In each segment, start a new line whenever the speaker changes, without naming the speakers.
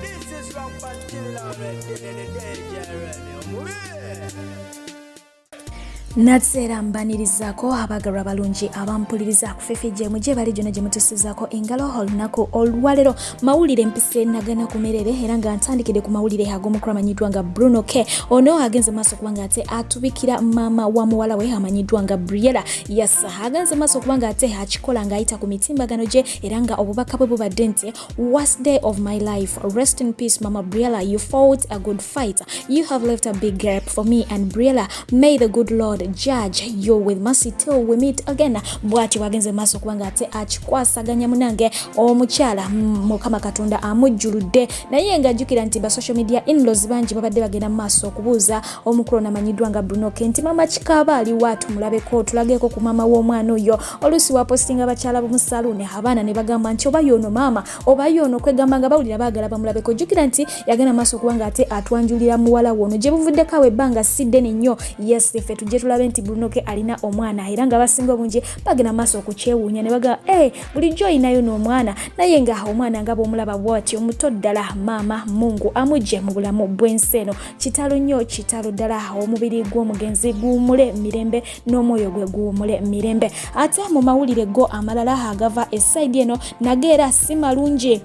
This is from Patilla in the day,
Natsera mbanirizaako abagalwa balungi abampuliriza ku FFJ muje bali jona gye mutusizaako engalo olunaku olwalero mawulire mpise nagana kumerere era nga ntandikide ku mawulire ag'omukulu amanyiddwa nga Brono ono agenze maaso kubanga ate atubikira mama wa muwala we amanyiddwa nga Briella yasa agenze maaso kubanga ate akikola ng'ayita ku mitimbagano gye era nga obubaka bwe bubadde nti worst day of my life, rest in peace mama Briella, you fought a good fight, you have left a big gap for me and Briella, may the good Lord judge you with mercy till we meet again. Bwati wagenze maaso kubanga ate akikwasaganya munange omukyala mukama katonda amujjuludde naye nga ajjukira nti ba social media in-laws bangi babadde bagenda maaso okubuuza omukulu amanyiddwa nga Brono nti mama kikaaba ali watu mulabeko tulageko ku mama w'omwana oyo olusi wa postinga bakyala mu saloon abaana ne bagamba nti oba yono mama oba yono kwegamba nga bawulira baagala bamulabeko jjukira nti yagenda maaso kubanga ate atwanjulira muwala wono gye buvuddeko awo ebbanga sidde nnyo. Yes ife tujje tulabe nti Brono alina omwana era nga basinga obungi bagenda maaso okukyewuunya ne baga bulijjo inayo n'omwana naye nga omwana nga bw'omulaba bw'ati omuto ddala maama Mungu amujje mu bulamu bw'ensi eno kitalo nnyo kitalo ddala omubiri gw'omugenzi guwumule mirembe n'omwoyo gwe guwumule mirembe. Ate mu mawulire go amalala agava esaidi eno nageera si malungi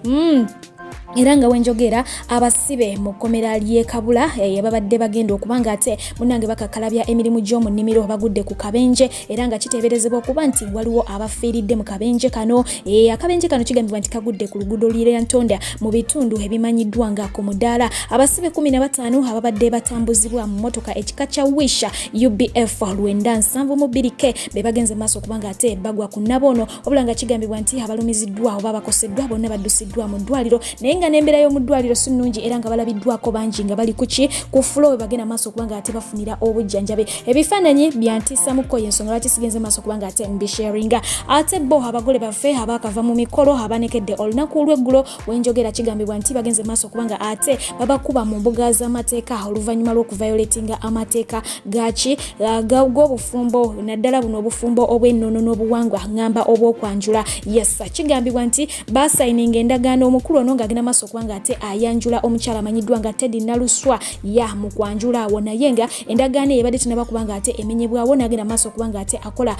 era nga wenjogera abasibe mu komera ly'ekabula babadde bagenda okubanga ate munange bakakalabya emirimu gy'omu nnimiro bagudde ku kabenje era nga kiteeberezebwa okuba nti waliwo abafiiridde mu kabenje kano. Akabenje kano kigambibwa nti kagudde ku luguudo lya Ntonda mu bitundu ebimanyiddwa nga ku mudaala. Abasibe 15 ababadde batambuzibwa mu mmotoka ekika kya Wisha UPDF 972 be bagenze maaso kubanga ate bagwa ku nabono obulanga kigambibwa nti abalumiziddwa oba bakoseddwa bonna baddusiddwa mu ddwaliro naye nga n'embeera y'omu ddwaliro si nnungi era nga balabiddwako bangi nga bali kuki ku floor bagenda maaso kubanga ate bafunira obujjanjabe. Ebifaananyi byantiisamuko y'ensonga lwaki sigenze maaso kubanga ate mbisharinga. Ate bo abagole baffe abakava mu mikolo abanekedde olunaku olw'eggulo wenjogera kigambibwa nti bagenze maaso kubanga ate babakuba mu mbuga z'amateeka oluvannyuma lw'okuvayoletinga amateeka gaki g'obufumbo naddala buno obufumbo obw'ennono n'obuwangwa ngamba obw'okwanjula. Yes kigambibwa nti basayininga endagaano omukulu ono ng'agenda maaso kubanga ate ayanjula omukyala amanyiddwa nga Teddy Naluswa ya mu kwanjula awo naye nga endagaano ebadde tinaba kubanga ate emenyebwawo n'agenda maaso kubanga ate akola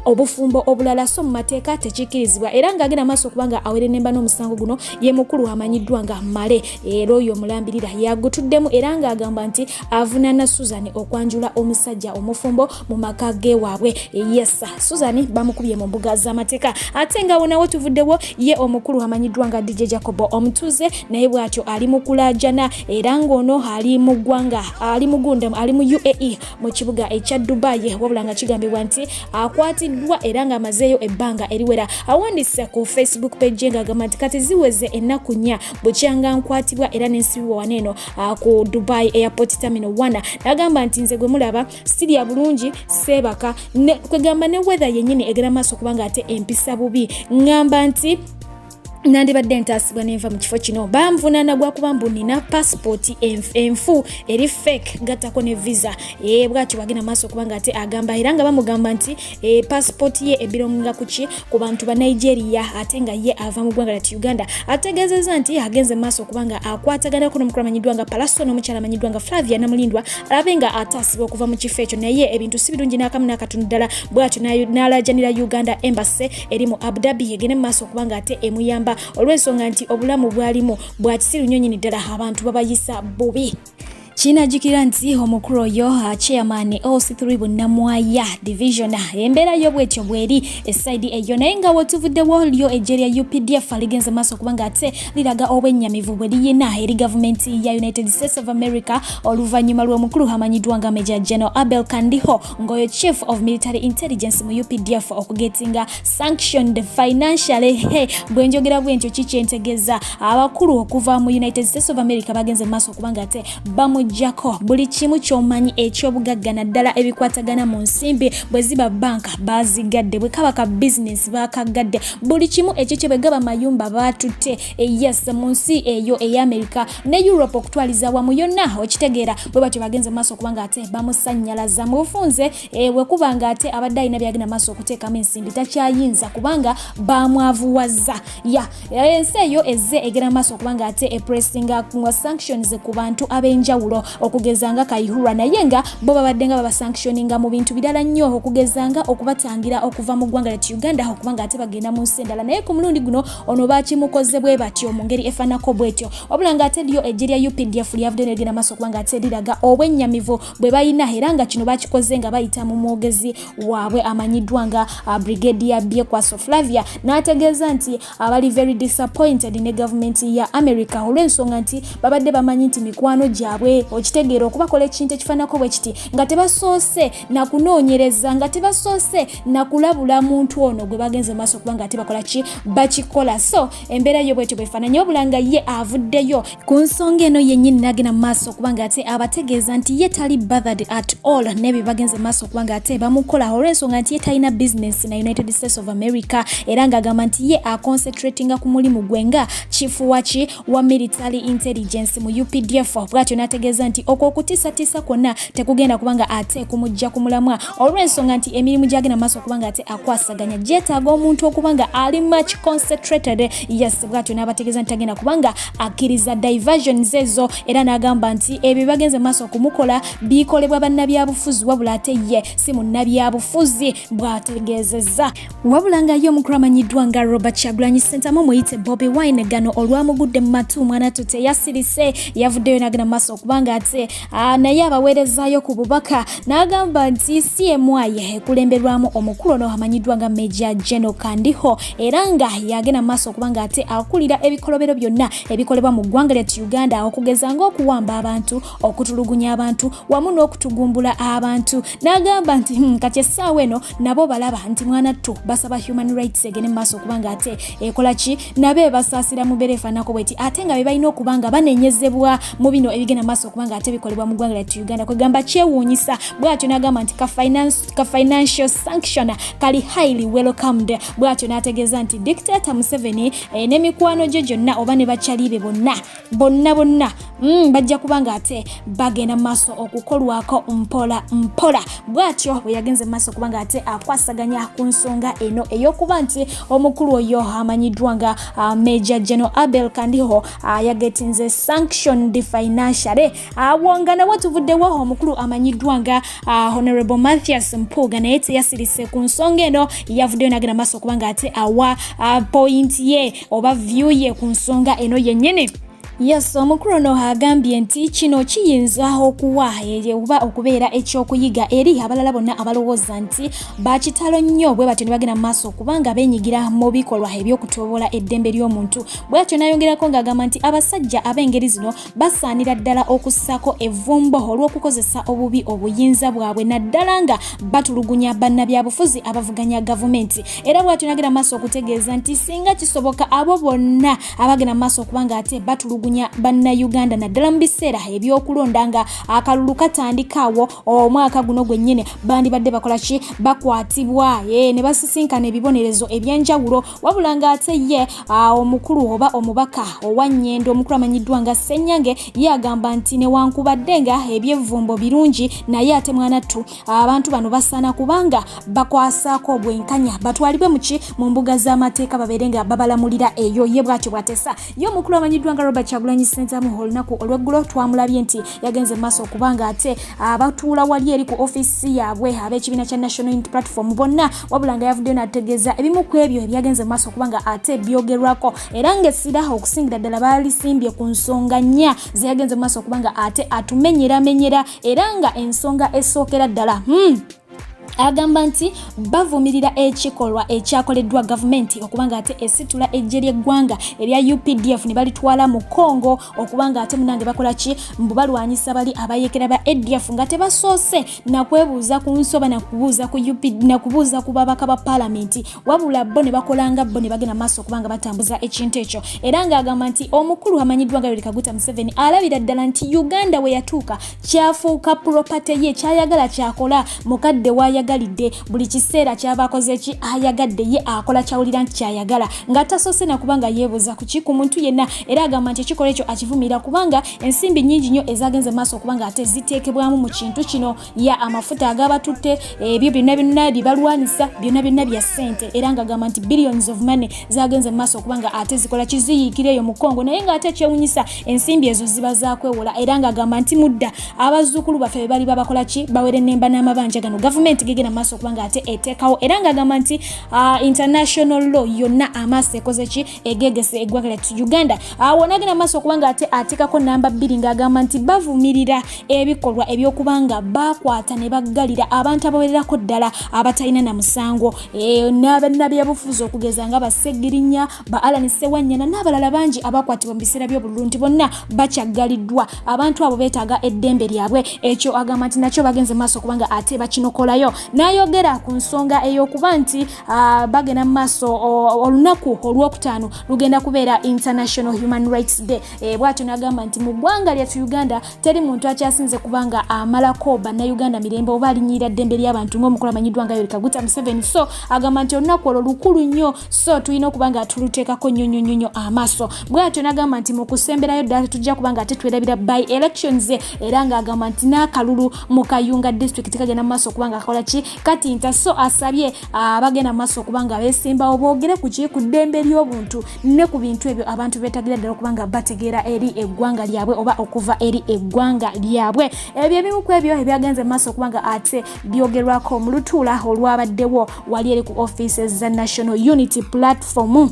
obufumbo obulala so mu mateeka tekikirizibwa era ng'agenda maaso kubanga awere nemba n'omusango guno ye mukulu amanyiddwa nga Male era oyo omulambirira yagutuddemu era ng'agamba nti avunaana Susan okwanjula omusajja omufumbo mu maka ge waabwe. Yes Susan bamukubye mu mbuga z'amateeka ate nga wonawo tuvuddewo ye omukulu amanyiddwa nga Djjacob omutuze naye bwatyo ali mu kulajana era ng'ono ali mu ggwanga ali mu UAE mu kibuga ekya Dubai wabula nga kigambibwa nti akwatiddwa era nga amazeeyo ebbanga eriwera. Awandiise ku Facebook page ng'agamba nti kati ziweze ennaku 4 bukyanga nkwatibwa era n'ensibibwa waneeno ku Dubai Airport Terminal 1 n'agamba nti nze gwe mulaba sirya bulungi seebaka kwegamba ne weather yennyini egenda maaso kubanga ate empisa bubi ngamba nti nandibadde ntaasibwa nenva mu kifo kino banvunaana gwakuba mbu nina passport enfu eri fake gattako ne visa bwatyo wagenda maaso kubanga ate agamba era nga bamugamba nti passport ye ebironga kuki ku bantu ba Nigeria ate nga ye ava mu ggwanga lya Uganda. Ategeezezza nti agenze maaso kubanga akwataganako n'omukulu amanyiddwa nga Palaso n'omukyala amanyiddwa nga Flavia Namulindwa alabe nga ataasibwa okuva mu kifo ekyo naye ebintu si birungi n'akamu n'akatono ddala bwatyo n'alajanira Uganda Embassy eri mu Abu Dhabi egende maaso kubanga ate emuyamba olw'ensonga nti obulamu bwalimu bwakisiru nnyo nnyini ddala abantu babayisa bubi. Kinajjukira nti omukulu oyo chairman OC3 Bunnamwaya division embeera y'obwetyo bweri esaidi eyo naye nga wotuvuddewo lyo eggye lya UPDF ligenze maaso kubanga ate liraga obwennyamivu bwe liyina eri gavumenti ya United States of America oluvannyuma lw'omukulu amanyiddwa nga Major General Abel Kandiho ng'oyo Chief of Military Intelligence mu UPDF okugetinga sanctioned financially. Bwenjogera bwentyo kikyentegeeza abakulu okuva mu United States of America bagenze maaso kubanga ate bamu bamuggyako buli kimu ky'omanyi eky'obugagga naddala ebikwatagana mu nsimbi bwe ziba banka bazigadde bwe kaba ka bizinesi bakagadde buli kimu ekyo kye bwe gaba mayumba batutte yes mu nsi eyo ey'Amerika ne Europe okutwaliza wamu yonna okitegeera bwe batyo bagenze maaso kubanga ate bamusannyalaza mu bufunze bwe kubanga ate abadde alina byagenda maaso okuteekamu ensimbi takyayinza kubanga bamwavuwaza ensi eyo ezze egenda maaso kubanga ate epressinga sanctions ku bantu ab'enjawulo okugezanga Kayihura naye nga bo babadde nga babasanctioninga mu bintu birala nnyo okugezanga okubatangira okuva mu ggwanga lya Uganda okubanga ate bagenda mu nsi endala naye ku mulundi guno ono bakimukoze bwe batyo mu ngeri efaanako bwetyo wabula nga ate lyo ejje lya UPDF lyavudde negenda maaso kubanga ate liraga obwennyamivu bwe balina era nga kino bakikoze nga bayita mu mwogezi waabwe amanyiddwa nga Brigadier Byekwaso Flavia n'ategeeza nti abali very disappointed ne government ya America olw'ensonga nti babadde bamanyi nti mikwano gyabwe okitegeera okubakola ekintu ekifaanako bwe kiti nga tebasoose na kunoonyereza nga tebasoose na kulabula muntu ono gwe bagenze maaso kubanga ate bakola ki bakikola so embeera yo bwetyo bwefaananyi wabula nga ye avuddeyo ku nsonga eno yennyini n'agenda mu maaso kubanga ate abategeeza nti ye tali bothered at all n'ebyo bagenze maaso kubanga ate bamukola olw'ensonga nti ye talina business na United States of America era ng'agamba nti ye aconcentratinga ku mulimu gwe nga kifuwaki wa military intelligence mu UPDF bw'atyo n'ategeeza nti okwo okutiisatiisa kwonna tekugenda kubanga ate kumujja ku mulamwa olw'ensonga nti emirimu gy'agenda maaso kubanga ate akwasaganya gyetaaga omuntu okubanga ali much concentrated yes bw'atyo n'abategeeza nti agenda kubanga akkiriza diversions ezo era n'agamba nti ebyo bagenze maaso okumukola bikolebwa bannabyabufuzi wabula ate ye si munnabyabufuzi bw'ategeezezza wabula nga ye omukulu amanyiddwa nga Robert Kyagulanyi Ssentamu muyite Bobi Wine gano olwamugudde mu matu mwana tute yasirise yavuddeyo n'agenda maaso okubanga ate naye abaweerezaayo ku bubaka n'agamba nti CMI ekulemberwamu omukulu ono amanyiddwa nga Major General Kandiho era nga yagenda maaso okubanga ate akulira ebikolobero byonna ebikolebwa mu ggwanga lya Uganda okugeza ng'okuwamba abantu okutulugunya abantu wamu n'okutugumbula abantu n'agamba nti kati essaawa eno nabo balaba nti mwana ttu basaba human rights egende maaso okubanga ate ekola ki nabe basaasira mu mbeera efaanako bweti ate nga be balina okubanga banenyezebwa mu bino ebigenda maaso okubanga ate bikolebwa mu ggwanga lya Uganda kwegamba kyewuunyisa bw'atyo n'agamba nti ka financial sanction kali highly welcomed bw'atyo n'ategeeza nti dictator Museveni n'emikwano gye gyonna oba ne bakyalibe bonna bajja kubanga ate bagenda maaso okukolwako mpola bw'atyo bwe yagenze maaso kubanga ate akwasaganya ku nsonga eno ey'okuba nti omukulu oyo amanyiddwa nga Major General Abel Kandiho yagetinze sanctioned financially awonga nawo tuvuddewo omukulu amanyiddwa nga Honorable Mathias Mpuuga naye teyasirise ku nsonga eno yavuddeyo n'agenda maaso kubanga ate awa point ye oba view ye ku nsonga eno yennyini Yes, omukulu ono agambye nti kino kiyinza okuwa oba okubeera ekyokuyiga eri abalala bonna abalowooza nti bakitalo nnyo bwe batyo ne bagenda maaso kubanga beenyigira mu bikolwa eby'okutoobola eddembe ly'omuntu bw'atyo n'ayongerako ng'agamba nti abasajja ab'engeri zino basaanira ddala okussako evvumbo olw'okukozesa obubi obuyinza bwabwe naddala nga batulugunya bannabyabufuzi abavuganya gavumenti era bw'atyo n'agenda maaso okutegeeza nti singa kisoboka abo bonna abagenda maaso kubanga ate batulugunya bannayuganda naddala mu biseera ebyokulonda nga akalulu katandikaawo omwaka guno gwennyini bandibadde bakola ki bakwatibwa ne basisinkana ebibonerezo ebyenjawulo wabula nga ate ye omukulu oba omubaka owa Nnyendo omukulu amanyiddwa nga Ssenyange ye agamba nti newankubadde nga ebyevvumbo birungi naye ate mwana ttu abantu bano basaana kubanga bakwasaako obwenkanya batwalibwe mu mbuga z'amateeka babeere nga babalamulira eyo ye bw'atyo bw'atesa ye omukulu amanyiddwa nga Robert Kyagulanyi Ssentamu olunaku olw'eggulo twamulabye nti yagenze maaso okubanga ate abatuula wali eri ku ofiisi yaabwe ab'ekibiina kya National Unity Platform bonna wabula nga yavuddeyo n'ategeeza ebimu ku ebyo ebyagenze maaso okubanga ate byogerwako era ng'essira okusingira ddala balisimbye ku nsonga nnya zeyagenze maaso okubanga ate atumenyeramenyera era nga ensonga esookera ddala agamba nti bavumirira ekikolwa ekyakoleddwa gavumenti okubanga ate esitula ejje ly'eggwanga erya UPDF ne balitwala mu Congo okubanga ate munange bakola ki mbu balwanyisa bali abayekera ba ADF nga tebasoose nakwebuuza ku nsoba nakubuuza ku UPD nakubuuza ku babaka ba parliament wabula bo ne bakolanga bo ne bagenda maaso okubanga batambuza ekintu ekyo era ng'agamba nti omukulu amanyiddwa nga Yoweri Kaguta Museveni alabira ddala nti Uganda we yatuuka kyafuuka property ye kyayagala kyakola mukadde wayagalidde buli kiseera kyabakoze ki ayagadde ye akola kyawulira nti kyayagala nga tasoose nakubanga yeebuuza ku ki ku muntu yenna era agamba nti ekikola ekyo akivumira kubanga ensimbi nnyingi nnyo ezagenze maaso okubanga ate ziteekebwamu mu kintu kino ya amafuta agabatutte ebyo byonna bibalwanisa byonna bya ssente era ng'agamba nti billions of money zagenze maaso okubanga ate zikola kiziyiikireeyo mu Congo naye ng'ate kyewunyisa ensimbi ezo ziba zakwewola era ng'agamba nti mudda abazzukulu baffe be bali babakola ki bawere nemba n'amabanja gano gavumenti gegenda maaso okubanga ate eteekawo era ng'agamba nti international law yonna amaaso ekoze ki egegese eggwanga lyattu Uganda wonagenda maaso okubanga ate ateekako namba 2 ng'agamba nti bavumirira ebikolwa ebyokubanga bakwata ne baggalira abantu abawererako ddala abatalina na musango n'abannabyabufuzi okugeza nga Basegirinya ba Alan Sewanyana n'abalala bangi abakwatibwa mu biseera by'obulunti bonna bakyagaliddwa abantu abo beetaaga eddembe lyabwe ekyo agamba nti nakyo bagenze maaso okubanga ate bakinokolayo n'ayogera ku nsonga ey'okuba nti bagenda mu maaso olunaku olwokutaano lugenda kubeera International Human Rights Day bw'atyo n'agamba nti mu ggwanga lyattu Uganda teri muntu akyasinze kubanga amalako bannayuganda mirembe oba alinnyirira ddembe ly'abantu ng'omukulu amanyiddwa nga Yoweri Kaguta Museveni so agamba nti olunaku olwo lukulu nnyo so tulina okubanga tuluteekako nnyo amaaso bw'atyo n'agamba nti mu kusemberayo ddala tujja kubanga ate twerabira by elections era ng'agamba nti n'akalulu mu Kayunga district kagenda mu maaso okubanga akola ki kati nta so asabye abagenda mu maaso okubanga beesimbawo boogere ku ki ku ddembe ly'obuntu ne ku bintu ebyo abantu beetagira ddala okubanga bategeera eri eggwanga lyabwe oba okuva eri eggwanga lyabwe ebyo ebimu ku ebyo ebyagenze mu maaso okubanga ate byogerwako mu lutuula olwabaddewo wali eri ku offices za National Unity Platform.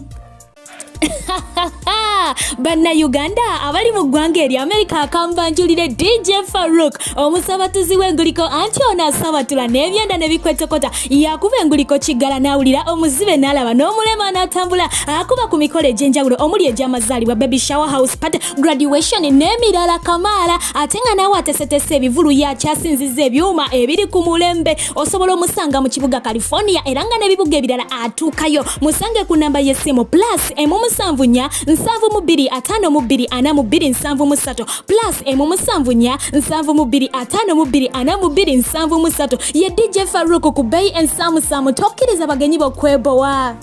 Bannayuganda abali mu ggwanga eri Amerika akambanjulire DJ Farouk omusabatuzi w'enguliko anti ono asabatula n'ebyenda ne bikwetokota yakuba enguliko kiggala n'awulira omuzibe n'alaba n'omulema n'atambula akuba ku mikolo egy'enjawulo omuli egy'amazaalibwa baby shower house party graduation n'emirala kamaala ate nga naawe atesetese ebivulu yakyasinziza ebyuma ebiri ku mulembe osobola omusanga mu kibuga California era nga n'ebibuga ebirala atuukayo musange ku namba y'essimu plus emu 7 plus emu 7 ye DJ Farouk ku Bay and Samu tokkiriza bagenyi bokwebowa.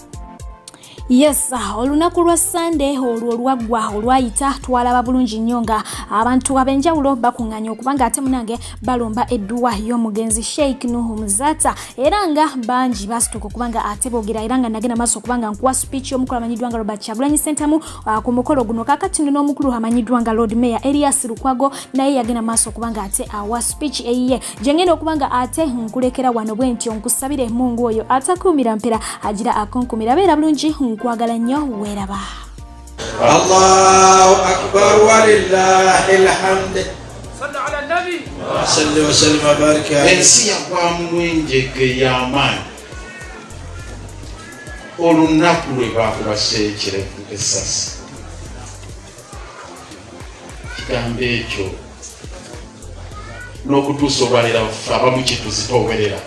Yes, olunaku lwa Sunday olwo lwaggwa olwayita twalaba bulungi nnyo nga abantu abenjawulo bakuŋŋaanya okubanga ate munange balomba edduwa y'omugenzi Sheikh Nuhu Muzata era nga bangi basituka okubanga ate boogera era nga nagenda maaso okubanga nkuwa speech y'omukulu amanyiddwa nga Robert Kyagulanyi Ssentamu ku mukolo guno kakati nno n'omukulu amanyiddwa nga Lord Mayor Elias Lukwago naye yagenda maaso okubanga ate awa speech eyiye gye ngenda okubanga ate nkulekera wano bwe ntyo nkusabire Mungu oyo atakuumira mpera agira akunkumira beera bulungi nkwagala nnyo weeraba.
Allahu akbar walillahil hamd.
Sallu ala nabi.
Salli wa sallim wa barik alayhi.
Ensi yaggwamu enjege y'amaanyi olunaku lwe baakubasa ekirevu essasi. Kigambo ekyo n'okutuusa olwaleero abamu kye tuzitoowerera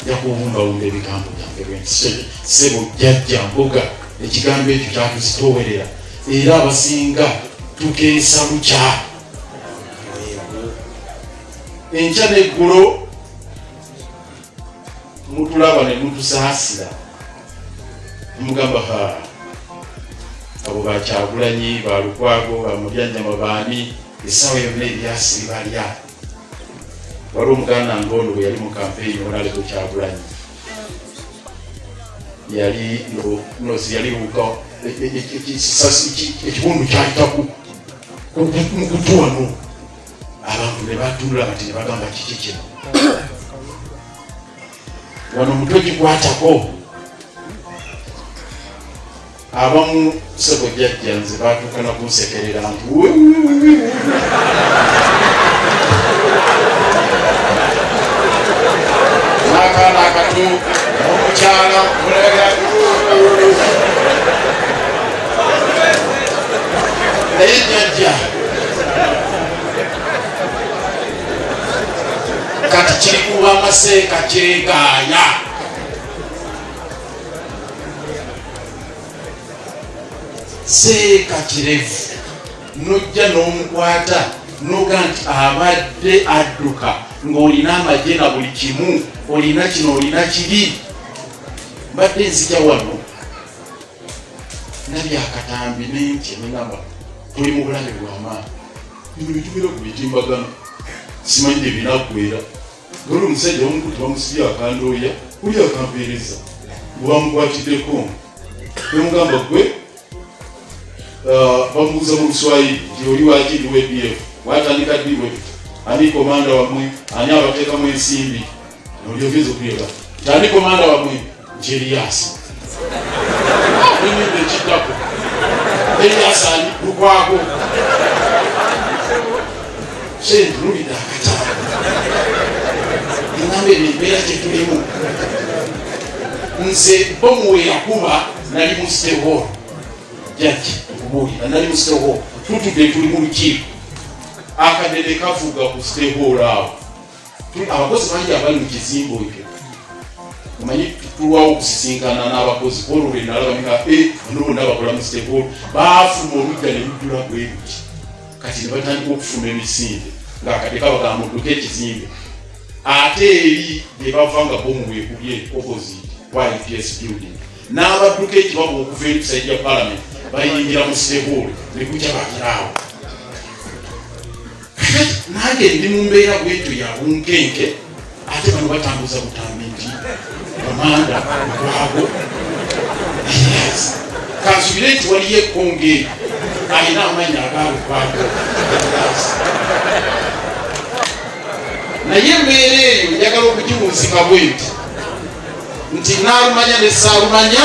yakubumbawumba ebigambo byange lwensi sebo jjajja mbuga ekigambo ekyo kyatuzitoowerera era abasinga tukeesa lukya enkya n'eggulo mutulaba ne mutusaasira mugamba abo Bakyagulanyi Balukwago Bamulyanyama baani essaawa yonna ebyasiri balya wali omuganda ngono bwe yali mu campaign olaleeko Kyagulanyi yali luka ekiwundu kyayitaku mukutu wano abantu ne batunula bati ne bagamba kiki kino wano omutwe gikwatako abamu sebo jjajja nze baatuuka na kunsekerera nti n'akaana akato omukyala naye jjajja kati kiri kuba amaseeka kyegaaya seeka kirevu nojja n'omukwata noga nti abadde adduka ng'olina amagye na buli kimu olina kino olina kiri mbadde nzija wano nabya akatambi n'entye nengamba tuli mu bulabe bw'amaani bino bitumira ku bitimbagano simanyi gye binaggwera ngoli omusajja omukuti bamusibye akandooya oli akampeereza bwebamukwakiddeko nemugamba gwe bamubuuza mu luswayiri nti oli waki ndi UPDF watandika ddi bwe ani komanda wamwe ani abateekamu ensimbi nolyogeza okuyega nti ani komanda wamwe nti Eriyasi enyumba ekiddako Eriyasi ani lukwako sentululira akatala engamba ebyo embeera gyetulimu nze bomu we yakuba nali mu stehol jajji okubuulira nali mu stehol tutudde tuli mu lukiiko akadede kavuga ku stehol awo abakozi bangi abali mu kizimbo ekyo omanyi tulwawo okusisinkana n'abakozi olwo lwe nalabamika bano bonna bakola mu stehol baafuna oludda ne lujjula bweruki kati ne batandika okufuna emisinde ng'akade kabagamba mudduka ekizimbe ate eri gye bava nga bomu bwekubye opposite YPS building n'abadduka ekibabo okuva eri kusajja ya parliament bayingira mu stehol ne kujja bagiraawo nange ndi mu mbeera bwetyo ya bunkenke ate bano batambuza butambi nti komanda gwabo kansubire nti waliyo ekkonge alina amanya agaalukwago naye embeera eyo njagala okugiwunzika bwenti nti naalumanya ne saalumanya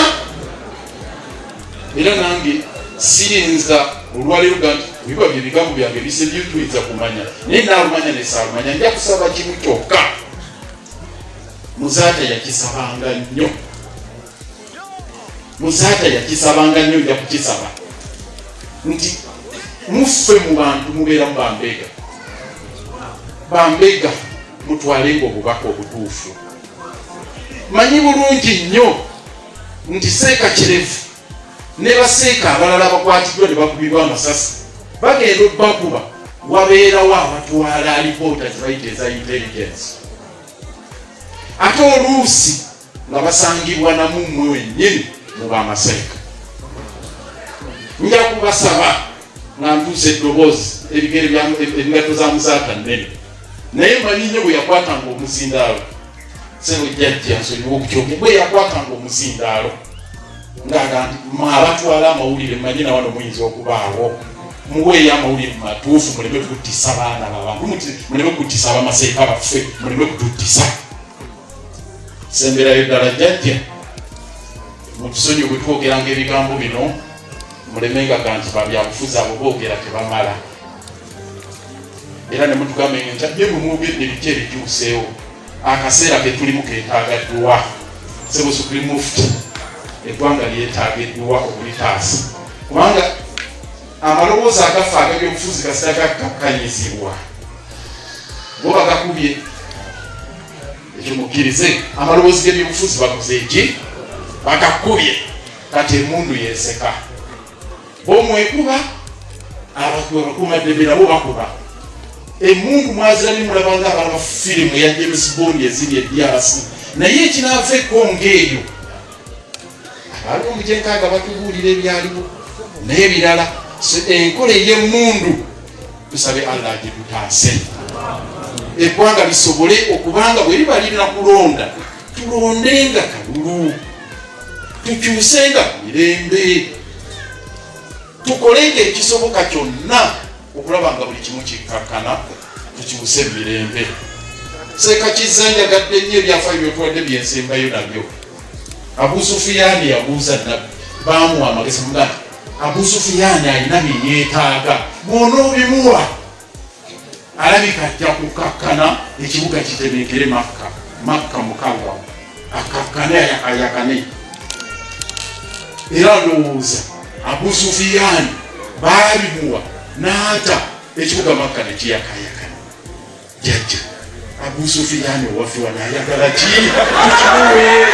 era nange siyinza olwaleero ga nti biba bye bigambo byange bisebye tuyinza kumanya naye naalumanya ne saalumanya nja kusaba kimu kyokka muzaata yakisabanga nnyo muzaata yakisabanga nnyo nja kukisaba nti muffe mu bantu mubeera mu bambega mutwalenga obubaka obutuufu manyi bulungi nnyo nti seeka kirevu ne baseeka abalala bakwatiddwa ne bakubibwa amasasi bagenda okubakuba wabeerawo abatwala alipoota zibayita eza intelligence ate oluusi nga basangibwa namummwe wennyini muba amaseeka nja kubasaba nga ntuusa eddoboozi ebigato za muzaata nnene naye manyi nnyo bwe yakwatanga omuzindaalo sejjajja nsonyiwa okukyoke bwe yakwatanga omuzindaalo ngaaga abatwala amawulire mmanyi na wano muyinza okubaawo muweeyo amawulire matuufu muleme kuttisa baana babantu muleme kuttisa abamaseeka baffe muleme kututtisa semberayo ddala jjajja mutusonyi bwe twogeranga ebigambo bino mulemenga kanti babyabufuzi abo boogera tebamala era ne mutugambe nti ajje mumwogedde biki ebikyuseewo akaseera ke tulimu keetaaga dduwa sebo supreme mufti eggwanga lyetaaga edduwa okulitaasa kubanga amaloboozi agafa ag'ebyobufuzi kasita gakkakkanyizibwa bo bagakubye ekyo mukkirize amaloboozi g'ebyobufuzi bakoze eki bagakubye kati emundu yeeseka bomwekuba abakuumaddembe nabo bakuba emundu mwazirani mulabanga abala bafirimu ya James Bond eziri eDRC naye ekinaava ekkonge eyo abaaliwo mukyenkaaga batubuulira ebyaliwo naye ebirala enkola ey'emundu tusabe Allah agitutaase eggwanga lisobole okubanga bwe liba lirina kulonda tulondenga kalulu tukyusenga mirembe tukolenga ekisoboka kyonna okulaba nga buli kimu kikkakkana tukiwuse mirembe seeka kizanjagadde nnyo ebyafaayo byotwadde byensembayo nabyo Abu Sufiyani yabuuza nabbi baamuwa amagezi mugati Abu Sufiyani alina byeyeetaaga bw'onoobimuwa alabika ajja kukkakkana ekibuga kitebeekere Makka Makka mukanga akakane ayakane era ndowooza Abu Sufyan baalimuwa n'ata ekibuga Makka ne kiyakayakana. Jjajja Abu Sufyan waffe wano ayagala ki tukimuwe